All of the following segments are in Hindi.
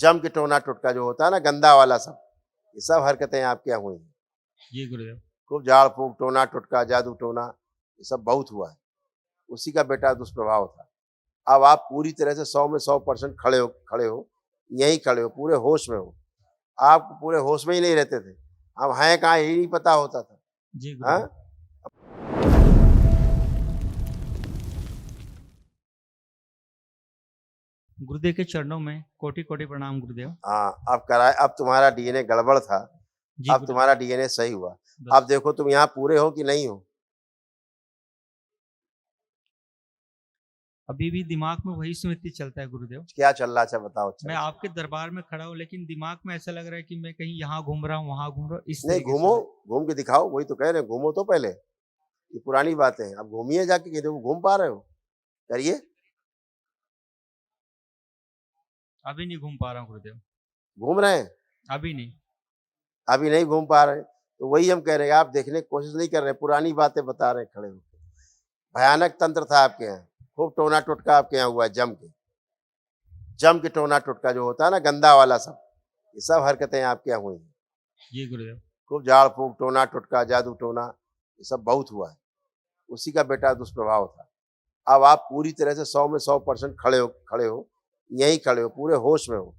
जम के टोना टुटका जो होता है ना, गंदा वाला सब, ये सब हरकतें आपके यहाँ हुई हैं। जी गुरुदेव। खूब झाड़ फूंक, टोना टुटका, जादू टोना, ये सब बहुत हुआ है। उसी का बेटा दुष्प्रभाव था। अब आप पूरी तरह से 100 में 100% खड़े हो, यहीं खड़े हो, पूरे होश में हो। आप पूरे होश में ही नहीं रहते थे, हम हैं कहाँ यही नहीं पता होता था। जी हाँ, गुरुदेव। गुरुदेव के चरणों में कोटि कोटि प्रणाम गुरुदेव। हाँ, अब कराए, अब तुम्हारा डीएनए गड़बड़ था, जी अब गुरुदेव। तुम्हारा डीएनए सही हुआ। बस अब देखो तुम यहाँ पूरे हो कि नहीं हो। अभी भी दिमाग में वही स्मृति चलता है गुरुदेव। क्या चल रहा है, अच्छा बताओ। अच्छा मैं अच्छा। आपके दरबार में खड़ा हूँ, लेकिन दिमाग में ऐसा लग रहा है कि मैं कहीं यहाँ घूम रहा हूँ, वहां घूम रहा हूँ, इस नहीं, तरीके घूमो, से। घूम के दिखाओ, वही तो कह रहे हैं, घूमो तो पहले। ये पुरानी बातें हैं, अब घूमिए जाके, कि देखो घूम पा रहे हो, करिए। अभी नहीं घूम पा रहा हूँ गुरुदेव, घूम रहे हैं, अभी नहीं। अभी नहीं घूम पा रहे, तो वही हम कह रहे हैं, आप देखने की कोशिश नहीं कर रहे, पुरानी बातें बता रहे हैं खड़े होकर। भयानक तंत्र था आपके यहाँ, खूब टोना टुटका आपके यहाँ हुआ है, जम के टोना टुटका जो होता है ना, गंदा वाला सब, ये सब हरकतें आपके यहाँ हुई हैं। जी गुरुदेव। खूब झाड़ फूंक, टोना टुटका, जादू टोना, ये सब बहुत हुआ है। उसी का बेटा दुष्प्रभाव था। अब आप पूरी तरह से 100 में 100% खड़े हो, यहीं खड़े हो, पूरे होश में हो।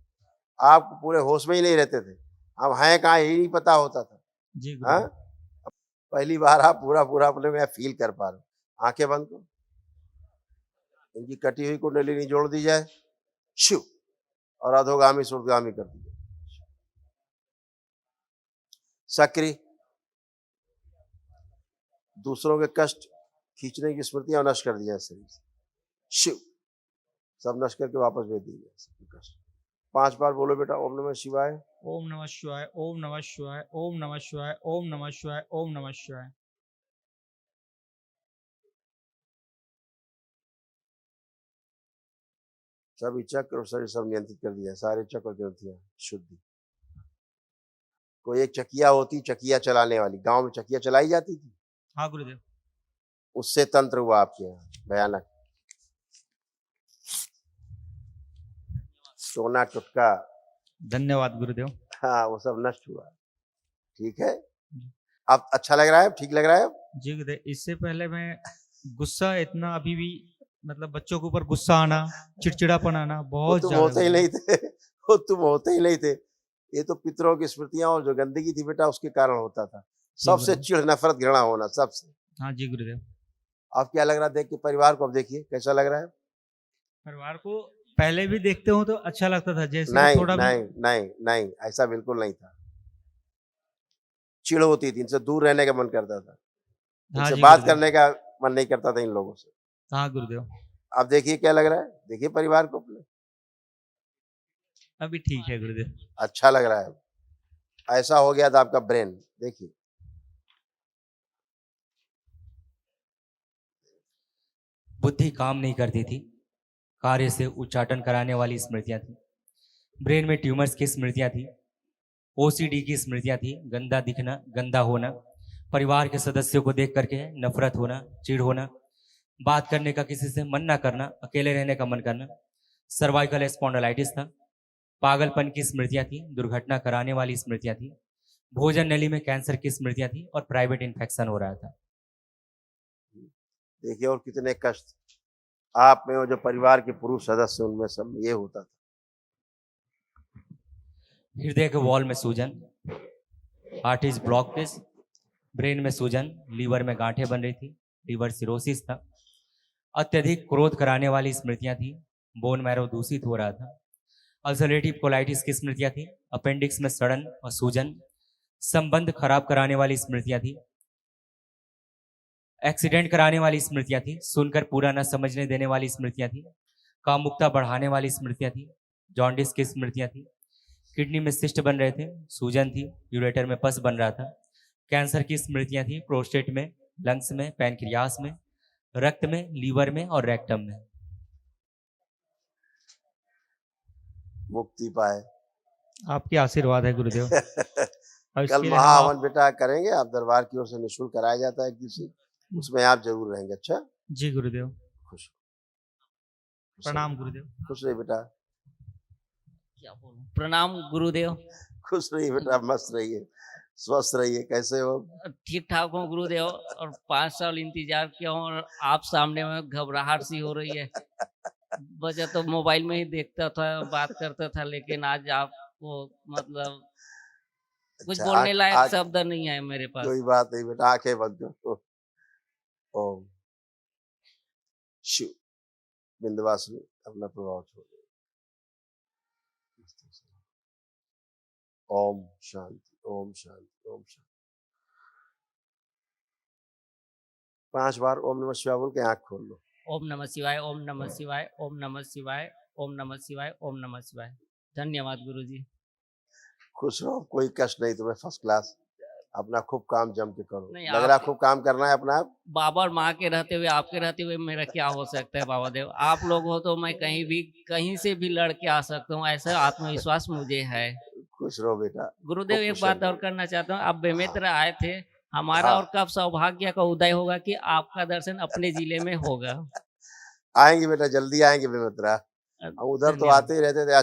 आप पूरे होश में ही नहीं रहते थे, हम हैं कहाँ यही नहीं पता होता था। जी हाँ, गुरुदेव। पहली बार आप पूरा पूरा अपने में फील कर पा रहे हो। आंखें बंद करो, इनकी कटी हुई कुंडलिनी जोड़ दी जाए, शिव, और अधोगामी सुर्गामी कर दी जाए। सक्रिय, दूसरों के कष्ट खींचने की स्मृतियां नष्ट कर दी जाए शरीर से, शिव, सब नष्ट करके वापस भेज दी जाए कष्ट। 5 बार बोलो बेटा, ओम नमः शिवाय। ओम नमः शिवाय, ओम नमः शिवाय, ओम नमः शिवाय, ओम नमः शिवाय, ओम नमः शिवाय। सभी चक्र और शरीर सब नियंत्रित कर दिया, सारे चक्र और ग्रंथियां शुद्धि। कोई एक चकिया होती, चकिया चलाने वाली, गांव में चकिया चलाई जाती थी, हाँ गुरुदेव। उससे तंत्र हुआ आपके यहाँ भयानक, टोना टुटका, धन्यवाद गुरुदेव। हाँ, वो सब नष्ट हुआ। ठीक है, अब अच्छा लग रहा है, ठीक लग रहा है। जी गुरुदेव, इससे पहले मैं गुस्सा इतना अभी भी, मतलब बच्चों के ऊपर गुस्सा आना, चिड़चिड़ापन आना वो बहुत तुम ज्यादा होते ही नहीं थे, वो तुम होते ही नहीं थे। ये तो पितरों की स्मृतियां और जो गंदगी थी बेटा, उसके कारण होता था। सबसे चिढ़, नफरत, घृणा होना, सबसे। हाँ जी गुरुदेव। अब क्या लग रहा है देख के परिवार को? अब देखिए कैसा लग रहा है। परिवार को पहले भी देखते हो तो अच्छा लगता था, जैसे कि नहीं थोड़ा भी। नहीं नहीं नहीं, ऐसा बिल्कुल नहीं था। चिढ़ होती थी, इनसे दूर रहने का मन करता था, हाँ इनसे जी बात गुरुदेव। करने का मन नहीं करता था इन लोगों से। हाँ गुरुदेव। अब देखिए क्या लग रहा है, देखिए परिवार को अपने, अभी ठीक है गुरुदेव। अच्छा लग रहा है। ऐसा हो गया था आपका ब्रेन, देखिए। बुद्धि काम नहीं करती थी, कार्य से उच्चाटन कराने वाली स्मृतियां थी। ब्रेन में ट्यूमर्स की स्मृतियां थी, ओसीडी की स्मृतियां थी, गंदा दिखना, गंदा होना, परिवार के सदस्यों को देख करके नफरत होना, चिढ़ होना, बात करने का किसी से मन ना करना, अकेले रहने का मन करना, सर्वाइकल स्पॉन्डिलाइटिस था, पागलपन की स्मृतियां थी, दुर्घटना कराने वाली स्मृतियां थी, भोजन नली में कैंसर की स्मृतियां थी और प्राइवेट इन्फेक्शन हो रहा था। देखिए और कितने कष्ट आप में, और जो परिवार के पुरुष सदस्य उनमें सब ये होता था। हृदय के वॉल में सूजन, हार्ट इज ब्लॉकेज, ब्रेन में सूजन, लीवर में गांठें बन रही थी, लीवर सिरोसिस था, अत्यधिक क्रोध कराने वाली स्मृतियां थी, बोन मैरो दूषित हो रहा था, अल्सरेटिव कोलाइटिस की स्मृतियां थी, अपेंडिक्स में सड़न और सूजन, संबंध खराब कराने वाली स्मृतियां थी, एक्सीडेंट कराने वाली स्मृतियां थी, सुनकर पूरा न समझने देने वाली स्मृतियां थी, कामुकता बढ़ाने वाली स्मृतियां थी, जॉन्डिस की स्मृतियां थी, किडनी में सिस्ट बन रहे थे, सूजन थी, यूरेटर में पस बन रहा था, कैंसर की स्मृतियां थी, प्रोस्टेट में, लंग्स में, पैनक्रियास में, रक्त में, लीवर में और रेक्टम में। मुक्ति पाए। आपके आशीर्वाद है गुरुदेव। और कल इसके लिए हम महाहवन बेटा करेंगे, आप दरबार की ओर से निःशुल्क कराया जाता है एक दिवसीय, उसमें आप जरूर रहेंगे। अच्छा, जी गुरुदेव। खुश प्रणाम गुरुदेव। खुश रहे बेटा। क्या बोलूं, प्रणाम गुरुदेव। खुश रहिए बेटा, मस्त रहिए, स्वस्थ रहिए। कैसे हो? ठीक ठाक हूँ गुरुदेव, और 5 साल इंतजार किया हूँ और आप सामने में घबराहट सी हो रही है। वजह तो मोबाइल में ही देखता था, बात करता था, लेकिन आज आपको मतलब कुछ अच्छा, बोलने लायक आज शब्द नहीं है मेरे पास। कोई बात नहीं बेटा, आंखें बंद करो। ओम शिव। बिंदवासनी अपना प्रभाव छोड़ दो। ओम शांति, ओम शांति, ओम शांति। 5 बार ओम नमः शिवाय बोल के आंख खोल लो। ओम नमः शिवाय, ओम नमः शिवाय, ओम नमः शिवाय, ओम नमः शिवाय, ओम नमः शिवाय। धन्यवाद गुरुजी। खुश रहो, कोई कष्ट नहीं तुम्हें, फर्स्ट क्लास। अपना खूब काम जम के करो। नहीं, लग रहा आप खूब काम करना है अपना। बाबा और माँ के रहते हुए, आपके रहते हुए मेरा क्या हो सकता है बाबा देव। आप लोग हो तो मैं कहीं भी, कहीं से भी लड़के आ सकता हूँ, ऐसा आत्मविश्वास मुझे है। खुश रहो बेटा। गुरुदेव खूब एक खुश बात रहो। और करना चाहता हूँ, आप बेमित्र आए थे, हमारा हाँ। और कब सौभाग्य का उदय होगा कि आपका दर्शन अपने जिले में होगा। आएंगे बेटा, जल्दी आएंगे बेमित्रा। हम उधर तो धन्यवाद। आते ही रहते थे।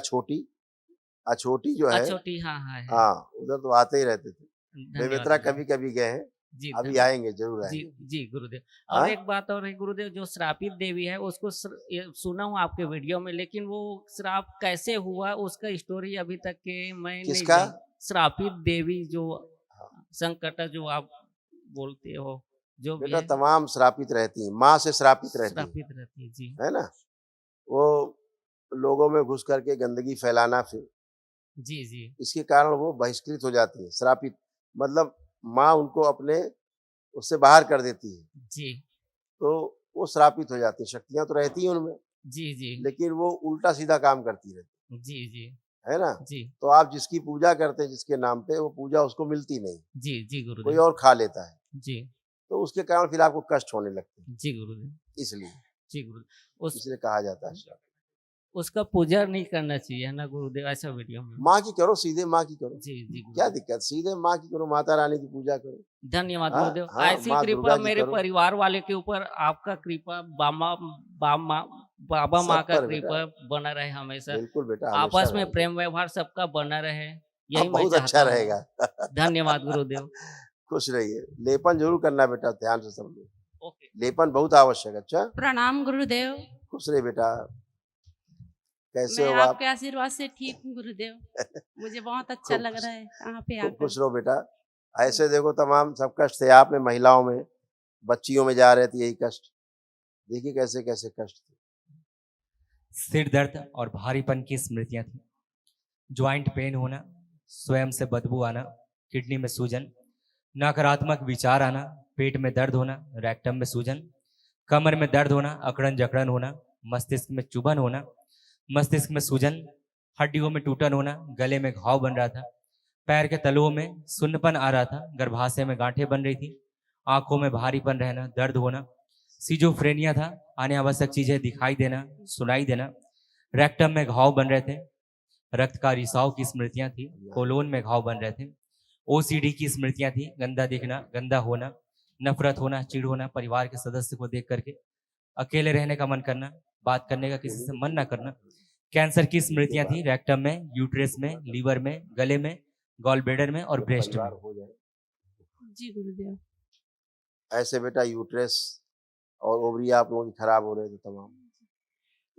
छोटी जो है, छोटी, हाँ हाँ है। हाँ उधर तो आते ही रहते थे। धन्यवाद बेमित्रा गुरुदेव। कभी कभी गए हैं, जी अभी धन्यवाद। आएंगे, जरूर जी आएंगे। जी गुरुदेव। और हाँ? एक बात और है गुरुदेव, जो श्रापित देवी है उसको ये सुना हूँ आपके वीडियो में, लेकिन वो श्राप कैसे हुआ उसका स्टोरी अभी तक के मैं नहीं किसका? जान। श्रापित देवी जो हाँ। संकट जो आप बोलते हो, जो भी बेटा है, तमाम श्रापित रहती हैं, माँ से श्रापित रहती श्रापित रहती है। जी है ना। वो लोगों में घुस करके गंदगी फैलाना, फिर जी जी इसके कारण वो बहिष्कृत हो जाती है। श्रापित मतलब माँ उनको अपने उससे बाहर कर देती है, जी तो वो श्रापित हो जाती है। शक्तियां तो रहती हैं उनमें, जी जी लेकिन वो उल्टा सीधा काम करती रहती जी जी है ना। जी तो आप जिसकी पूजा करते हैं, जिसके नाम पे, वो पूजा उसको मिलती नहीं, जी जी कोई गुरुदेव। और खा लेता है, जी तो उसके कारण फिर आपको कष्ट होने लगते हैं। जी गुरुदेव। इसलिए जी गुरुदेव। इसलिए कहा जाता है श्राप। उसका पूजा नहीं करना चाहिए ना गुरुदेव, ऐसा वीडियो में। माँ की करो, सीधे माँ की करो, जी जी क्या गुरुदेव। दिक्कत, सीधे माँ की करो, माता रानी की पूजा करो। धन्यवाद हाँ गुरुदेव। हाँ, ऐसी माँ कृपा दुर्गा की मेरे करो। परिवार वाले के ऊपर, आपका कृपा, बाबा माँ सब का पर बेटा, कृपा बना रहे हमेशा। बिल्कुल बेटा, हमेशा आपस में रहेगा। प्रेम व्यवहार सबका बना रहे, हाँ, यही मैं बहुत अच्छा चाहता हूँ। रहेगा। धन्यवाद गुरुदेव। खुश रहिए। लेपन जरूर करना बेटा, ध्यान से सब लोग। ओके। लेपन बहुत आवश्यक है। अच्छा, प्रणाम गुरुदेव। खुश रहिए बेटा। कैसे मैं हो आप? आपके आशीर्वाद से ठीक हूँ गुरुदेव। मुझे बहुत अच्छा खूब लग खुश, रहा है यहाँ पे खूब आकर। खुश रहो बेटा। ऐसे देखो तमाम सब कष्ट थे आप में, महिलाओं में, बच्चियों में जा रहे थे यही कष्ट। देखिए कैसे कैसे कष्ट थे। सिर दर्द और भारीपन की स्मृतियां थी, ज्वाइंट पेन होना, स्वयं से बदबू आना, किडनी में सूजन, नकारात्मक विचार आना, पेट में दर्द होना, रेक्टम में सूजन, कमर में दर्द होना, अकड़न जकड़न होना, मस्तिष्क में चुभन होना, मस्तिष्क में सूजन, हड्डियों में टूटन होना, गले में घाव बन रहा था, पैर के तलुओं में सुन्नपन आ रहा था, गर्भाशय में गांठें बन रही थी, आंखों में भारीपन रहना, दर्द होना, सिजोफ्रेनिया था, अनावश्यक चीजें दिखाई देना, सुनाई देना, रेक्टम में घाव बन रहे थे, रक्त का रिसाव की स्मृतियां थी, कोलोन में घाव बन रहे थे, ओसीडी की स्मृतियां थी, गंदा दिखना, गंदा होना, नफरत होना, चिढ़ होना, परिवार के सदस्य को देख करके अकेले रहने का मन करना, बात करने का किसी से मन ना करना, कैंसर की स्मृतियां थी, रेक्टम में, यूट्रस में, लीवर में, गले में, गॉल ब्लैडर में और ब्रेस्ट में। परिवार हो जाए जी गुरुदेव। ऐसे बेटा, यूट्रस और ओवरी आप लोगों की खराब हो रहे थे तमाम।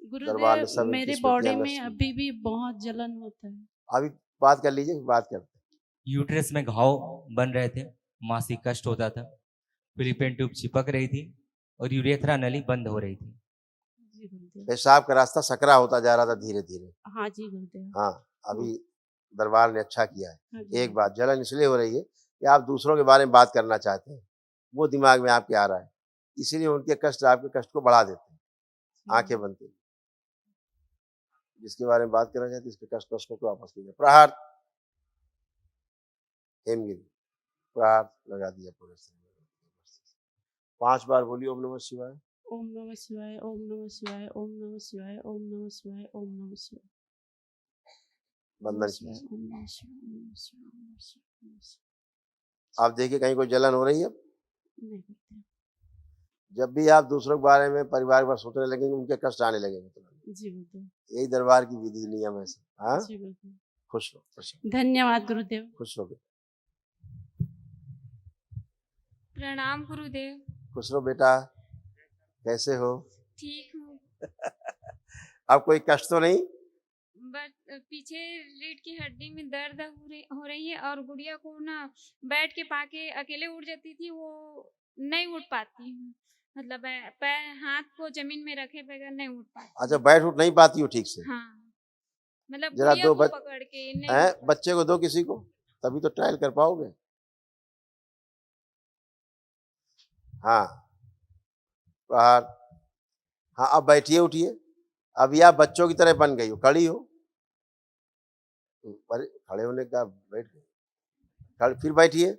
दरबार ने गुरुदेव सब इनकी मेरे स्मृतियां बॉडी में नष्ट की। अभी भी बहुत जलन होता है। अभी बात कर लीजिए, फिर बात करते हैं। यूट्रस में घाव बन रहे थे, मासिक कष्ट होता था, फिलिपिन ट्यूब चिपक रही थी और यूरेथ्रा नली बंद हो रही थी। जी गुरुदेव। पेशाब का रास्ता सकरा होता जा रहा था धीरे धीरे। हाँ जी गुरुदेव। हाँ, अभी दरबार ने अच्छा किया है। हाँ जी। एक बात, जलन इसलिए हो रही है कि आप दूसरों के बारे में बात करना चाहते हैं, वो दिमाग में आपके आ रहा है, इसीलिए उनके कष्ट आपके कष्ट को बढ़ा देते हैं। आंखें बंद करिए, जिसके बारे में बात करना चाहते हैं, इसके कष्ट नष्ट को वापस कीजिए। प्रहार, हेमगिरी, प्रहार लगा दिया पूरे शरीर में। 5 बार बोलिए ओम नमः शिवाय। ओम नमः शिवाय, ओम नमः शिवाय, ओम नमः शिवाय, ओम नमः शिवाय, ओम नमः शिवाय। बंधन कीजिए। ओम नमः शिवाय, ओम नमः शिवाय, ओम नमः शिवाय, ओम नमः शिवाय। आप देखिए कहीं कोई जलन हो रही है? नहीं गुरुदेव। जब भी आप दूसरों के बारे में, परिवार के बारे में सोचने लगेंगे, उनके कष्ट आने लगेंगे तुरंत। जी गुरुदेव। यही दरबार की विधि नियम है सब। हाँ, जी गुरुदेव। खुश रहो, खुश रहो, धन्यवाद गुरुदेव। खुश रहो बेटा, प्रणाम गुरुदेव। खुश रहो बेटा। कैसे हो? ठीक हूँ, अब कोई कष्ट तो नहीं? बट पीछे रीढ़ की हड्डी में दर्द हो रही है और गुड़िया को ना बैठ के पाके अकेले उठ जाती थी, वो नहीं उठ पाती हूँ। मतलब पैर हाथ को जमीन में रखे बगैर नहीं उठ पाती। अच्छा, बैठ उठ नहीं पाती हो ठीक से? हाँ, मतलब जरा गुड़िया दो को पकड़ के नहीं हैं, उठ पाती। बच्चे को दो किसी को, तभी तो ट्रायल कर पाओगे। हाँ, प्रहार। हाँ, अब बैठिए उठिए। अब आप बच्चों की तरह बन गई हो, खड़ी हो। अरे खड़े होने का बैठ गए, फिर बैठिए,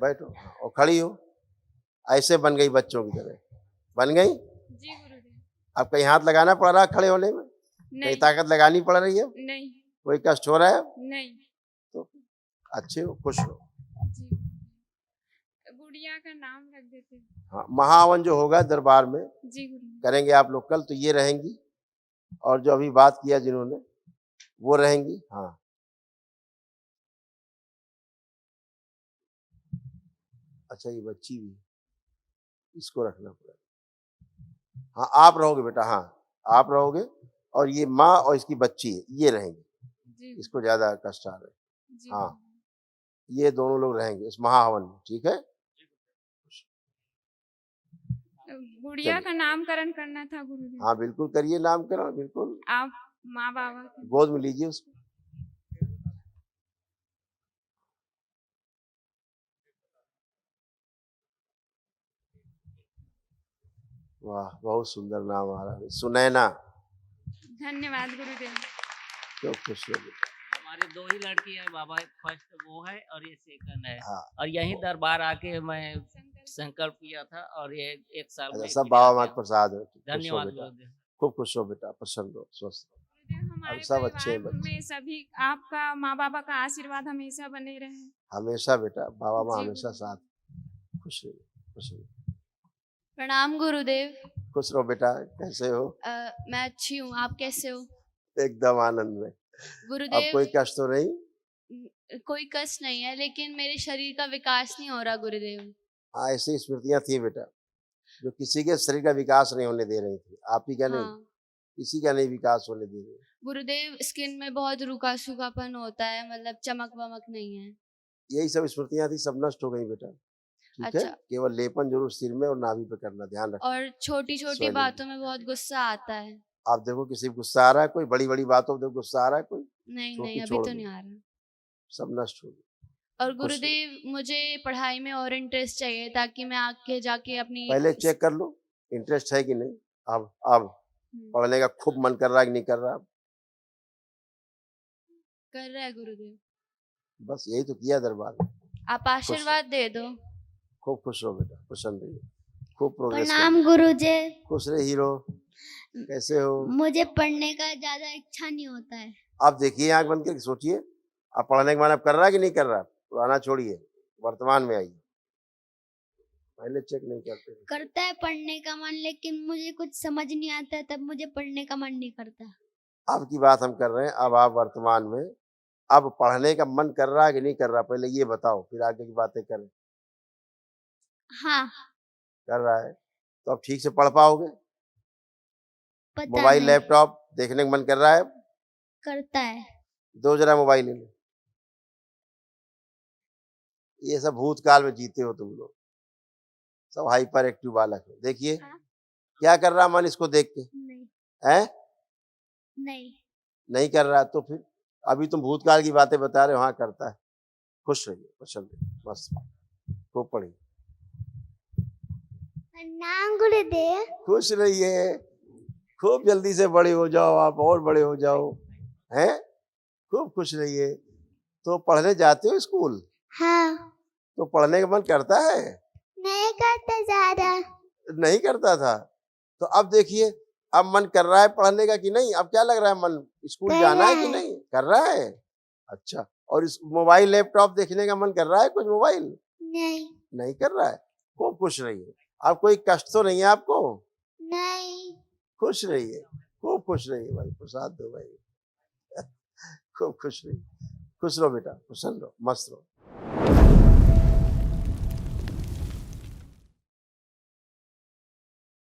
बैठो। हाँ, और खड़ी हो, ऐसे बन गई बच्चों की तरह, बन गई। जी गुरुदेव। अब कहीं हाथ लगाना पड़ रहा है खड़े होने में? कहीं नहीं ताकत लगानी पड़ रही है? नहीं कोई कष्ट हो रहा है? नहीं। तो अच्छे हो, खुश हो। जी गुड़िया का नाम रख देते हैं। हाँ, महावन जो होगा दरबार में जी गुरुदेव। करेंगे आप लोग कल, तो ये रहेंगी, और जो अभी बात किया जिन्होंने वो रहेंगी। हाँ, अच्छा ये बच्ची भी, इसको रखना पड़ेगा। हाँ, आप रहोगे बेटा, हाँ आप रहोगे, और ये माँ और इसकी बच्ची है, ये रहेंगे। जी इसको ज्यादा कष्ट आ रहा है। जी हाँ, ये दोनों लोग रहेंगे इस महाहवन में, ठीक है? गुड़िया चलिए। का नामकरण करना था गुरुदेव। हाँ बिल्कुल करिए नामकरण, बिल्कुल। आप माँ बाबा के। गोद में लीजिए उसको। वाह, बहुत सुंदर नाम आ रहा है, सुनैना। धन्यवाद गुरुदेव। क्यों खुश हो बेटा। हमारे दो ही लड़की है बाबा, फर्स्ट वो है और ये सेकंड है। हाँ, और यही दरबार आके मैं संकल्प किया था और ये 1 साल अच्छा में सब पूरा बाबा किया। माँ का प्रसाद है। खुश हो धन्यवाद बेटा, गुरुदेव। खूब खुश हो बेटा, प्रसन्न हो, स्वस्थ हो। गुरुदेव, हमारे सब अच्छे हैं परिवार बच्चे। में सभी आपका माँ बाबा का आशीर्वाद हमेशा बने रहे। हमेशा बेटा, बाबा माँ जी हमेशा गुरुदेव। साथ। खुश रहिए, खुश रहिए, प्रणाम गुरुदेव। खुश रहो बेटा। कैसे हो? मैं अच्छी हूँ, आप कैसे हो? एकदम आनंद में। अब गुरुदेव, कोई कष्ट तो नहीं? कोई कष्ट नहीं है, लेकिन मेरे शरीर का विकास नहीं हो रहा गुरुदेव। हाँ, ऐसी स्मृतियां थी बेटा, जो किसी के शरीर का विकास नहीं होने दे रही थी। आप ही का नहीं, हाँ किसी का नहीं विकास होने दे रही। गुरुदेव, स्किन में बहुत रूखा सूखापन होता है, मतलब चमक वमक नहीं है। यही सब स्मृतियां थी, सब नष्ट हो गई बेटा। ठीक है, अच्छा। केवल लेपन जरूर सिर में और नाभि पे करना, ध्यान रखना। और छोटी छोटी Swelling। बातों में बहुत गुस्सा आता है। आप देखो किसी को गुस्सा आ रहा है, कोई बड़ी बड़ी बातों पे गुस्सा आ रहा है, कोई नहीं छोटी नहीं, अभी छोड़ तो दो। नहीं आ रहा। सब नष्ट हो गई। और गुरुदेव, मुझे पढ़ाई में और इंटरेस्ट चाहिए, ताकि मैं आगे जाके अपनी पहले चेक कर लो इंटरेस्ट है कि नहीं। अब पढ़ने का खूब मन कर रहा है कि नहीं कर रहा? कर रहा है गुरुदेव। बस यही तो किया दरबार में। आप आशीर्वाद दे दो। खूब खुश हो बेटा, प्रसन्न रहिए, खूब प्रोग्रेस प्रणाम गुरुजी। खुश रहे हीरो। कैसे हो? मुझे पढ़ने का ज्यादा इच्छा नहीं होता है। आप देखिए, आंख बंद करके सोचिए, आप पढ़ने के बाद आप कर रहा है कि नहीं कर रहा? पुराना छोड़िए, वर्तमान में आइए। पहले चेक नहीं करते। करता है पढ़ने का मन, लेकिन मुझे कुछ समझ नहीं आता है, तब मुझे पढ़ने का मन नहीं करता। अब की बात हम कर रहे हैं, अब आप वर्तमान में, अब पढ़ने का मन कर रहा है कि नहीं कर रहा? पहले ये बताओ, फिर आगे की बातें करें। हाँ, कर रहा है तो अब ठीक से पढ़ पाओगे? पता मोबाइल नहीं। लैपटॉप देखने का मन कर रहा है? करता है। दो जरा मोबाइल ले लो। ये सब भूतकाल में जीते हो तुम लोग, सब हाइपर एक्टिव बालक हो। देखिए हाँ। क्या कर रहा मन इसको देख के? नहीं है नहीं। नहीं कर रहा, तो फिर अभी तुम भूतकाल की बातें बता रहे हो। हाँ करता है। खुश रहिए, प्रसन्न रहिए, मस्त खूब पढ़िए। प्रणाम गुरुदेव। खुश रहिए, खूब जल्दी से बड़े हो जाओ, आप और बड़े हो जाओ, हैं? खूब खुश रहिए। तो पढ़ने जाते हो स्कूल? हाँ। तो पढ़ने का मन करता है? नहीं करता ज्यादा। नहीं करता था, तो अब देखिए, अब मन कर रहा है पढ़ने का कि नहीं? अब क्या लग रहा है, मन स्कूल कर जाना है रहा कि है। नहीं? कर रहा है। अच्छा, और इस मोबाइल लैपटॉप देखने का मन कर रहा है? कुछ मोबाइल नहीं नहीं कर रहा है। खूब खुश रहिए। अब कोई कष्ट तो नहीं है आपको? नहीं। खुश रहिए, खूब खुश रहिए भाई, प्रसाद दो भाई। खूब खुश रहिए, खुश रहो बेटा, प्रसन्न रहो, मस्त रहो।